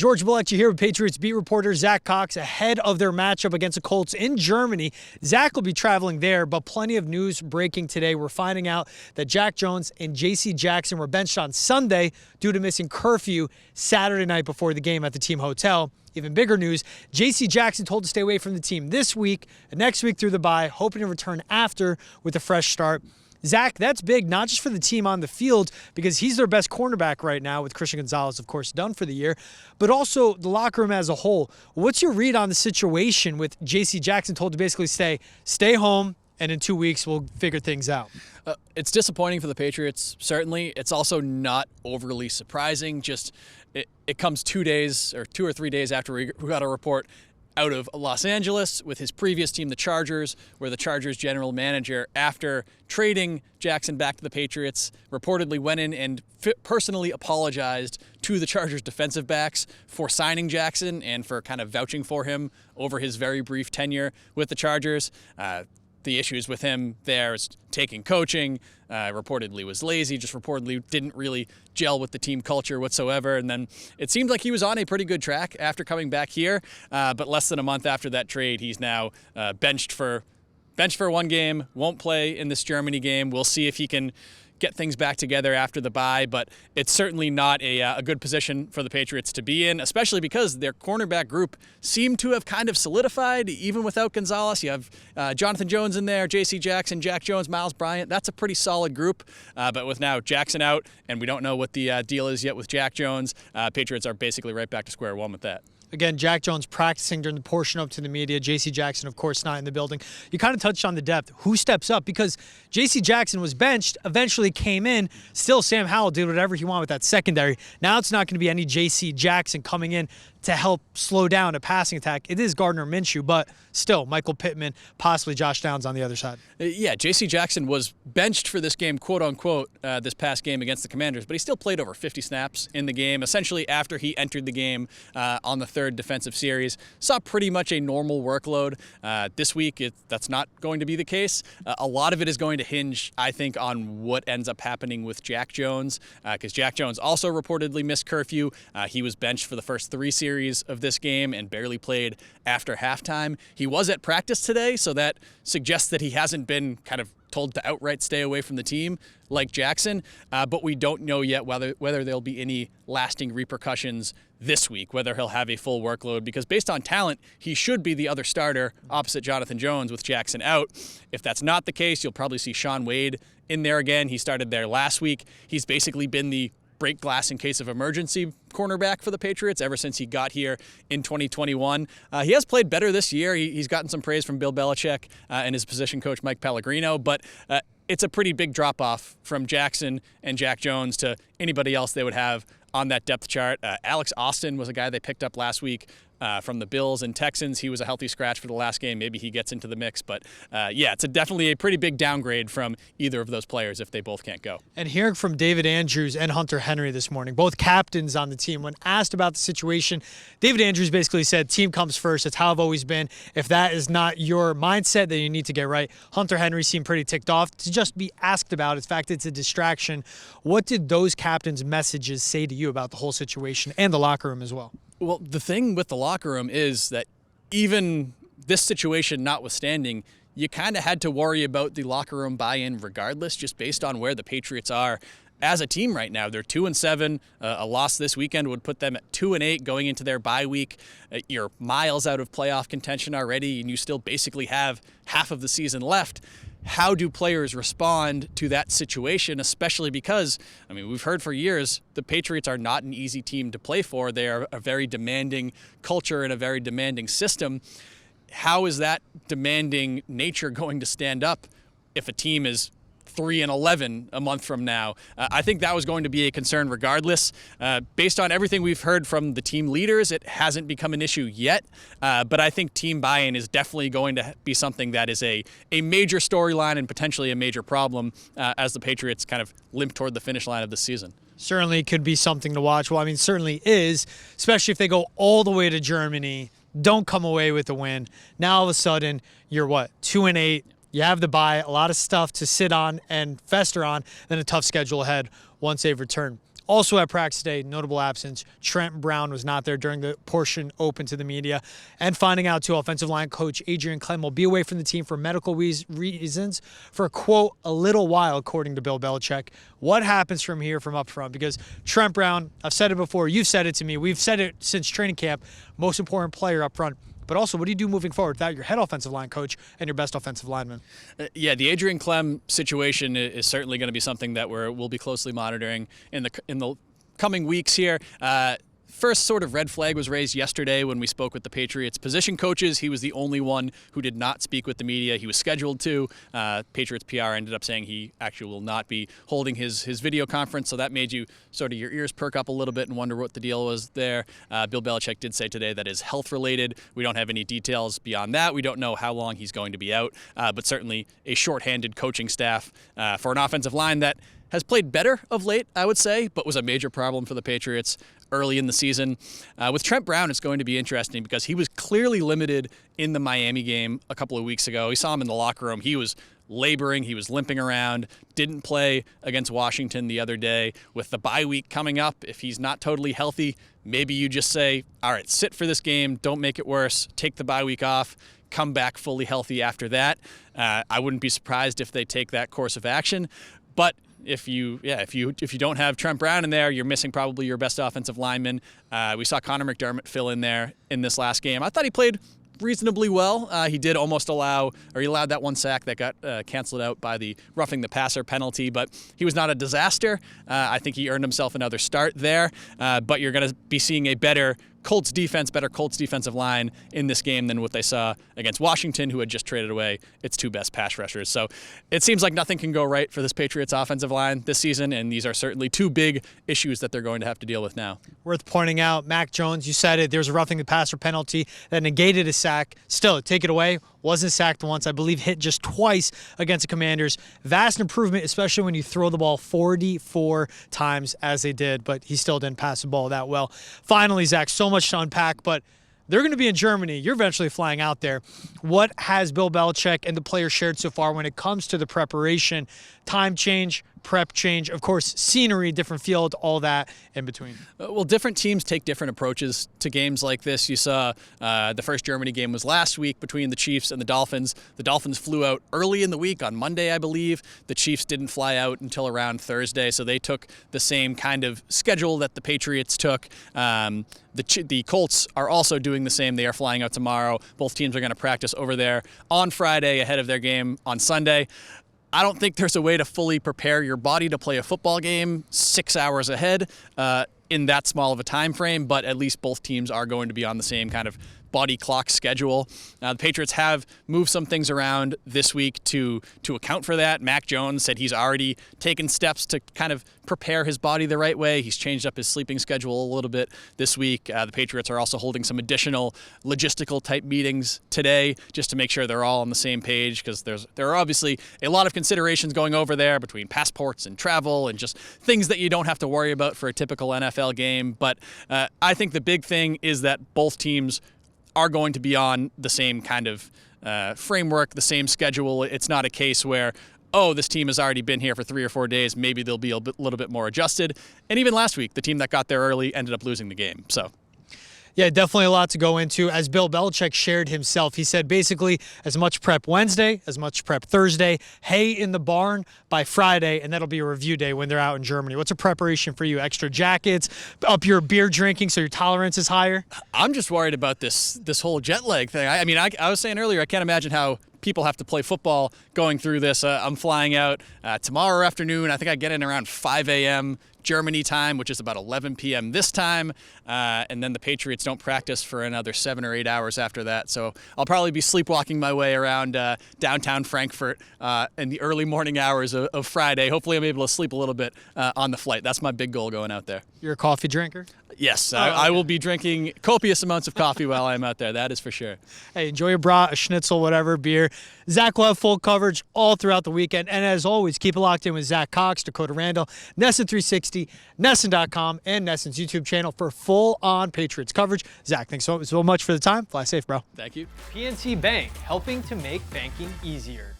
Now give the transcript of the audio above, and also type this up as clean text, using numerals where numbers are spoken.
George Bilecki here with Patriots beat reporter Zach Cox ahead of their matchup against the Colts in Germany. Zach will be traveling there, but plenty of news breaking today. We're finding out that Jack Jones and J.C. Jackson were benched on Sunday due to missing curfew Saturday night before the game at the team hotel. Even bigger news, J.C. Jackson told to stay away from the team this week and next week through the bye, hoping to return after with a fresh start. Zach, that's big, not just for the team on the field, because he's their best cornerback right now, with Christian Gonzalez, of course, done for the year, but also the locker room as a whole. What's your read on the situation with J.C. Jackson told to basically stay home, and in 2 weeks we'll figure things out? It's disappointing for the Patriots, certainly. It's also not overly surprising. Just it comes 2 or 3 days after we got a report out of Los Angeles with his previous team, the Chargers, where the Chargers general manager, after trading Jackson back to the Patriots, reportedly went in and personally apologized to the Chargers defensive backs for signing Jackson and for kind of vouching for him over his very brief tenure with the Chargers. The issues with him there is taking coaching, reportedly was lazy, just reportedly didn't really gel with the team culture whatsoever. And then it seemed like he was on a pretty good track after coming back here. But less than a month after that trade, he's now benched for one game, won't play in this Germany game. We'll see if he can get things back together after the bye, but it's certainly not a good position for the Patriots to be in, especially because their cornerback group seemed to have kind of solidified even without Gonzalez. You have Jonathan Jones in there, J.C. Jackson, Jack Jones, Miles Bryant. That's a pretty solid group, but with now Jackson out, and we don't know what the deal is yet with Jack Jones, Patriots are basically right back to square one with that. Again, Jack Jones practicing during the portion up to the media. J.C. Jackson, of course, not in the building. You kind of touched on the depth. Who steps up? Because J.C. Jackson was benched, eventually came in. Still, Sam Howell did whatever he wanted with that secondary. Now it's not going to be any J.C. Jackson coming in to help slow down a passing attack. It is Gardner Minshew, but still, Michael Pittman, possibly Josh Downs on the other side. Yeah, J.C. Jackson was benched for this game, quote-unquote, this past game against the Commanders, but he still played over 50 snaps in the game, essentially after he entered the game on the third defensive series. Saw pretty much a normal workload. This week, that's not going to be the case. A lot of it is going to hinge, I think, on what ends up happening with Jack Jones, because Jack Jones also reportedly missed curfew. He was benched for the first 3 series of this game and barely played after halftime. He was at practice today, so that suggests that he hasn't been kind of told to outright stay away from the team like Jackson, but we don't know yet whether there'll be any lasting repercussions this week, whether he'll have a full workload, because based on talent, he should be the other starter opposite Jonathan Jones with Jackson out. If that's not the case, you'll probably see Shaun Wade in there again. He started there last week. He's basically been the break glass in case of emergency cornerback for the Patriots ever since he got here in 2021. He has played better this year. He's gotten some praise from Bill Belichick and his position coach Mike Pellegrino, but it's a pretty big drop-off from Jackson and Jack Jones to anybody else they would have on that depth chart. Alex Austin was a guy they picked up last week from the Bills and Texans. He was a healthy scratch for the last game. Maybe he gets into the mix. But yeah, it's definitely a pretty big downgrade from either of those players if they both can't go. And hearing from David Andrews and Hunter Henry this morning, both captains on the team, when asked about the situation, David Andrews basically said, team comes first. It's how I've always been. If that is not your mindset, then you need to get right. Hunter Henry seemed pretty ticked off to just be asked about. In fact, it's a distraction. What did those captains' messages say to you about the whole situation and the locker room as well? Well, the thing with the locker room is that even this situation notwithstanding, you kind of had to worry about the locker room buy-in regardless, just based on where the Patriots are as a team right now. They're 2-7. A loss this weekend would put them at 2-8 going into their bye week. You're miles out of playoff contention already, and you still basically have half of the season left. How do players respond to that situation, especially because, I mean, we've heard for years the Patriots are not an easy team to play for. They are a very demanding culture and a very demanding system. How is that demanding nature going to stand up if a team is 3-11 a month from now? I think that was going to be a concern regardless. Based on everything we've heard from the team leaders, it hasn't become an issue yet, but I think team buy-in is definitely going to be something that is a major storyline and potentially a major problem as the Patriots kind of limp toward the finish line of the season. Certainly could be something to watch. Well, I mean, certainly is, especially if they go all the way to Germany, don't come away with a win. Now all of a sudden, you're 2-8. You have the bye, a lot of stuff to sit on and fester on, then a tough schedule ahead once they've returned. Also at practice today, notable absence. Trent Brown was not there during the portion open to the media. And finding out, too, offensive line coach Adrian Clem will be away from the team for medical reasons for, quote, a little while, according to Bill Belichick. What happens from here from up front? Because Trent Brown, I've said it before, you've said it to me, we've said it since training camp, most important player up front. But also, what do you do moving forward without your head offensive line coach and your best offensive lineman? Yeah, the Adrian Clem situation is certainly going to be something that we'll be closely monitoring in the coming weeks here. First sort of red flag was raised yesterday when we spoke with the Patriots position coaches. He was the only one who did not speak with the media. He was scheduled to. Patriots PR ended up saying he actually will not be holding his video conference, so that made you sort of your ears perk up a little bit and wonder what the deal was there. Bill Belichick did say today that is health related. We don't have any details beyond that. We don't know how long he's going to be out, but certainly a shorthanded coaching staff for an offensive line that has played better of late, I would say, but was a major problem for the Patriots early in the season. With Trent Brown, it's going to be interesting because he was clearly limited in the Miami game a couple of weeks ago. We saw him in the locker room. He was laboring. He was limping around. Didn't play against Washington the other day. With the bye week coming up, if he's not totally healthy, maybe you just say, all right, sit for this game. Don't make it worse. Take the bye week off. Come back fully healthy after that. I wouldn't be surprised if they take that course of action. But if you don't have Trent Brown in there, you're missing probably your best offensive lineman. We saw Connor McDermott fill in there in this last game. I thought he played reasonably well. He allowed that one sack that got canceled out by the roughing the passer penalty, but he was not a disaster. I think he earned himself another start there, but you're going to be seeing a better Colts defensive line in this game than what they saw against Washington, who had just traded away its two best pass rushers. So it seems like nothing can go right for this Patriots offensive line this season, and these are certainly two big issues that they're going to have to deal with now. Worth pointing out, Mac Jones, you said it, there's a roughing the passer penalty that negated a sack. Still, take it away. Wasn't sacked once, I believe hit just twice against the Commanders. Vast improvement, especially when you throw the ball 44 times as they did, but he still didn't pass the ball that well. Finally, Zach, so much to unpack, but they're going to be in Germany. You're eventually flying out there. What has Bill Belichick and the players shared so far when it comes to the preparation, time change, prep change, of course, scenery, different field, all that in between? Well, different teams take different approaches to games like this. You saw the first Germany game was last week between the Chiefs and the Dolphins. The Dolphins flew out early in the week on Monday, I believe. The Chiefs didn't fly out until around Thursday, so they took the same kind of schedule that the Patriots took. The Colts are also doing the same. They are flying out tomorrow. Both teams are going to practice over there on Friday ahead of their game on Sunday. I don't think there's a way to fully prepare your body to play a football game 6 hours ahead in that small of a time frame, but at least both teams are going to be on the same kind of body clock schedule. The Patriots have moved some things around this week to account for that. Mac Jones said he's already taken steps to kind of prepare his body the right way. He's changed up his sleeping schedule a little bit this week. The Patriots are also holding some additional logistical type meetings today just to make sure they're all on the same page, because there are obviously a lot of considerations going over there between passports and travel and just things that you don't have to worry about for a typical NFL game. But I think the big thing is that both teams are going to be on the same kind of framework, the same schedule. It's not a case where, oh, this team has already been here for 3 or 4 days. Maybe they'll be a little bit more adjusted. And even last week, the team that got there early ended up losing the game. So, yeah, definitely a lot to go into. As Bill Belichick shared himself, he said basically as much prep Wednesday, as much prep Thursday, hay in the barn by Friday, and that'll be a review day when they're out in Germany. What's a preparation for you? Extra jackets, up your beer drinking so your tolerance is higher? I'm just worried about this whole jet lag thing. I mean, I was saying earlier, I can't imagine how people have to play football going through this. I'm flying out tomorrow afternoon. I think I get in around 5 a.m. Germany time, which is about 11 p.m. this time, and then the Patriots don't practice for another 7 or 8 hours after that. So I'll probably be sleepwalking my way around downtown Frankfurt in the early morning hours of Friday. Hopefully I'm able to sleep a little bit on the flight. That's my big goal going out there. You're a coffee drinker? Yes, I will be drinking copious amounts of coffee while I'm out there. That is for sure. Hey, enjoy your brat, a schnitzel, whatever, beer. Zach will have full coverage all throughout the weekend. And as always, keep it locked in with Zach Cox, Dakota Randall, Nesson 360, Nesson.com, and Nesson's YouTube channel for full-on Patriots coverage. Zach, thanks so much for the time. Fly safe, bro. Thank you. PNC Bank, helping to make banking easier.